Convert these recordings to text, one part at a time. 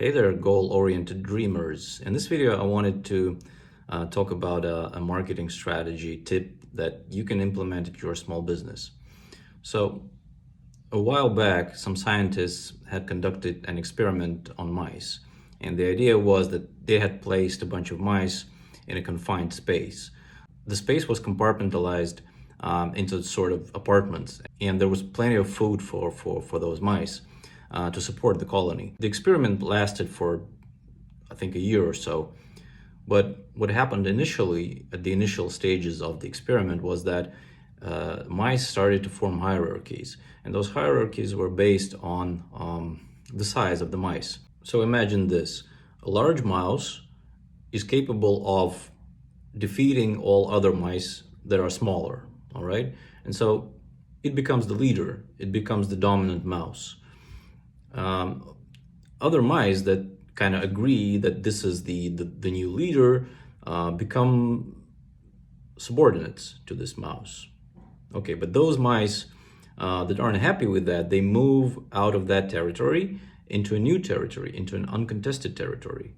Hey there, goal-oriented dreamers. In this video, I wanted to talk about a marketing strategy tip that you can implement at your small business. So, a while back, some scientists had conducted an experiment on mice. And the idea was that they had placed a bunch of mice in a confined space. The space was compartmentalized into sort of apartments, and there was plenty of food for those mice to support the colony. The experiment lasted for, I think, a year or so. But what happened initially, at the initial stages of the experiment, was that mice started to form hierarchies. And those hierarchies were based on the size of the mice. So imagine this. A large mouse is capable of defeating all other mice that are smaller, all right? And so it becomes the leader. It becomes the dominant mouse. Other mice that kind of agree that this is the new leader become subordinates to this mouse. Okay, but those mice that aren't happy with that, they move out of that territory into a new territory, into an uncontested territory.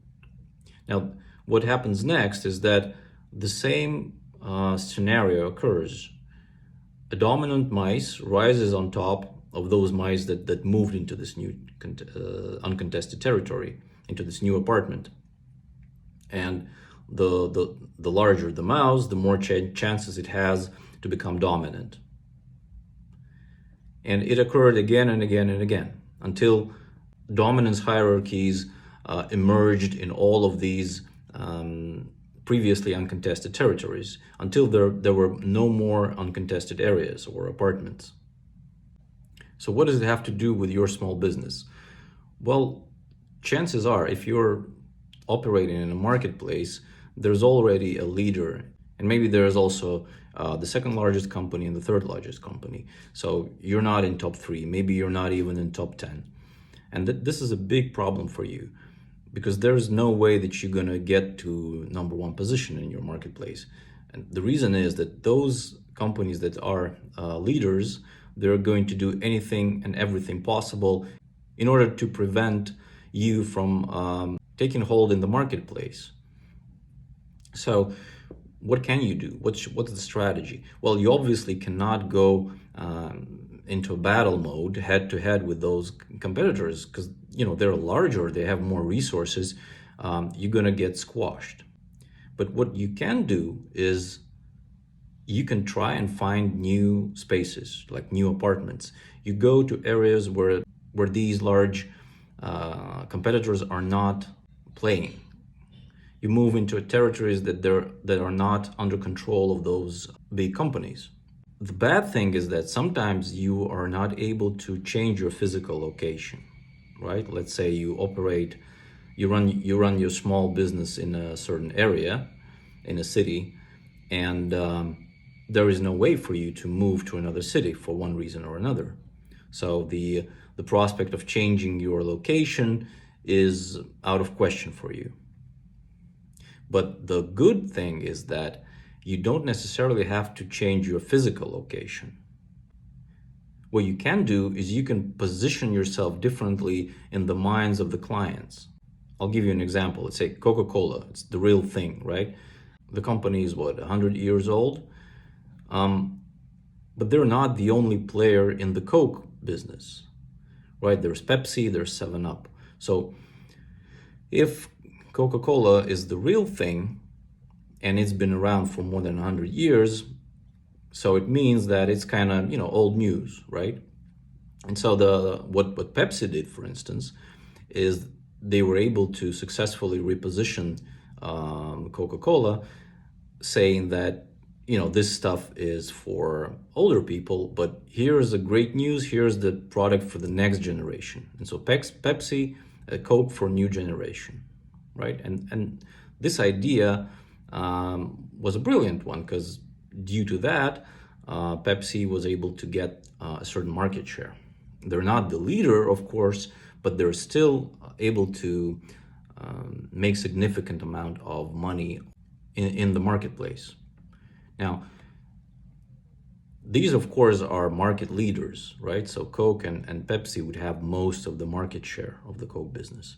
Now, what happens next is that the same scenario occurs. A dominant mice rises on top of those mice that moved into this new uncontested territory, into this new apartment. And the larger the mouse, the more chances it has to become dominant. And it occurred again and again and again until dominance hierarchies emerged in all of these previously uncontested territories, until there were no more uncontested areas or apartments. So what does it have to do with your small business? Well, chances are, if you're operating in a marketplace, there's already a leader, and maybe there's also the second largest company and the third largest company. So you're not in top 3, maybe you're not even in top 10. And this is a big problem for you, because there's no way that you're gonna get to number 1 position in your marketplace. And the reason is that those companies that are leaders, they're going to do anything and everything possible in order to prevent you from taking hold in the marketplace. So what can you do? What's the strategy? Well, you obviously cannot go into a battle mode head to head with those competitors, because they're larger, they have more resources. You're gonna get squashed. But what you can do is you can try and find new spaces, like new apartments. You go to areas where these large competitors are not playing. You move into territories that are not under control of those big companies. The bad thing is that sometimes you are not able to change your physical location, right? Let's say you run your small business in a certain area, in a city, and there is no way for you to move to another city for one reason or another. So the prospect of changing your location is out of question for you. But the good thing is that you don't necessarily have to change your physical location. What you can do is you can position yourself differently in the minds of the clients. I'll give you an example. Let's say Coca-Cola, it's the real thing, right? The company is 100 years old? But they're not the only player in the Coke business, right? There's Pepsi, there's 7-Up. So if Coca-Cola is the real thing, and it's been around for more than 100 years, so it means that it's kind of, old news, right? And so what Pepsi did, for instance, is they were able to successfully reposition Coca-Cola, saying that, this stuff is for older people, but here's the great news, here's the product for the next generation. And so Pepsi, Coke for new generation, right? And this idea was a brilliant one, because due to that, Pepsi was able to get a certain market share. They're not the leader, of course, but they're still able to make significant amount of money in the marketplace. Now, these, of course, are market leaders, right? So Coke and Pepsi would have most of the market share of the Coke business.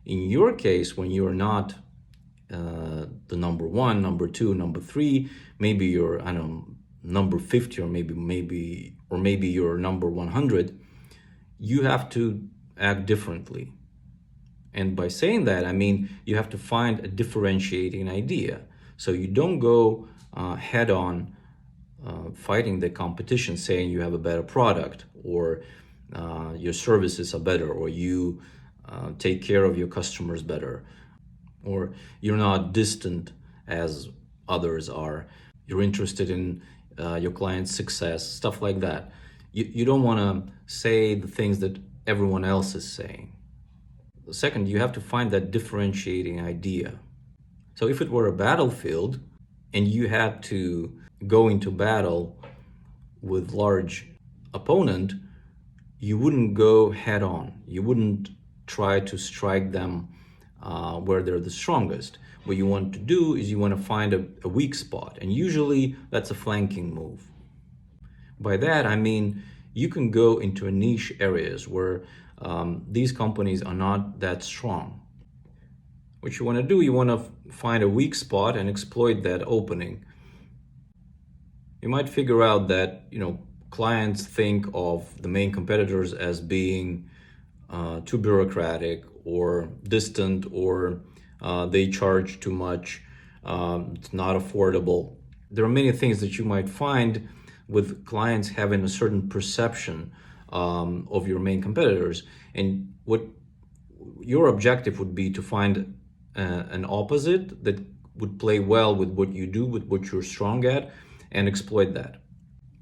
In your case, when you're not the number one, number two, number three, maybe you're, I don't know, number 50, or maybe you're number 100, you have to act differently. And by saying that, I mean you have to find a differentiating idea. So you don't go head on fighting the competition, saying you have a better product, or your services are better, or you take care of your customers better, or you're not distant as others are. You're interested in your client's success, stuff like that. You don't want to say the things that everyone else is saying. Second, you have to find that differentiating idea. So if it were a battlefield and you had to go into battle with large opponent, you wouldn't go head on. You wouldn't try to strike them where they're the strongest. What you want to do is you want to find a weak spot, and usually that's a flanking move. By that I mean you can go into niche areas where these companies are not that strong. What you want to do, you want to find a weak spot and exploit that opening. You might figure out that, clients think of the main competitors as being too bureaucratic or distant, or they charge too much, it's not affordable. There are many things that you might find with clients having a certain perception of your main competitors, and what your objective would be to find an opposite that would play well with what you do, with what you're strong at, and exploit that.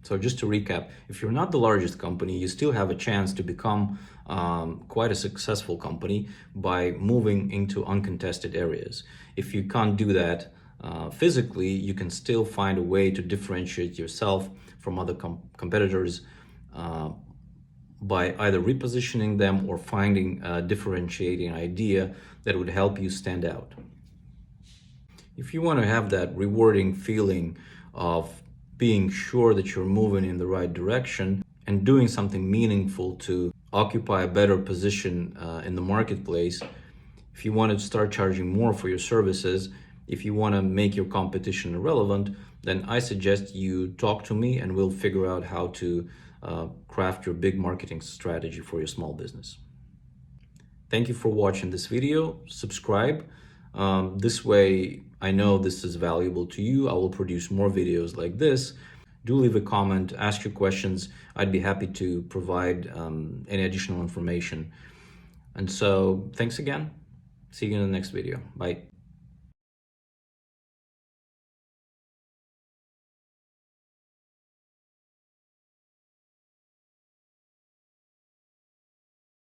So just to recap, if you're not the largest company, you still have a chance to become quite a successful company by moving into uncontested areas. If you can't do that physically, you can still find a way to differentiate yourself from other competitors by either repositioning them or finding a differentiating idea that would help you stand out. If you want to have that rewarding feeling of being sure that you're moving in the right direction and doing something meaningful to occupy a better position in the marketplace, if you want to start charging more for your services, if you want to make your competition irrelevant, then I suggest you talk to me and we'll figure out how to craft your big marketing strategy for your small business. Thank you for watching this video. Subscribe. This way I know this is valuable to you. I will produce more videos like this. Do leave a comment, ask your questions. I'd be happy to provide any additional information. And so thanks again. See you in the next video. Bye.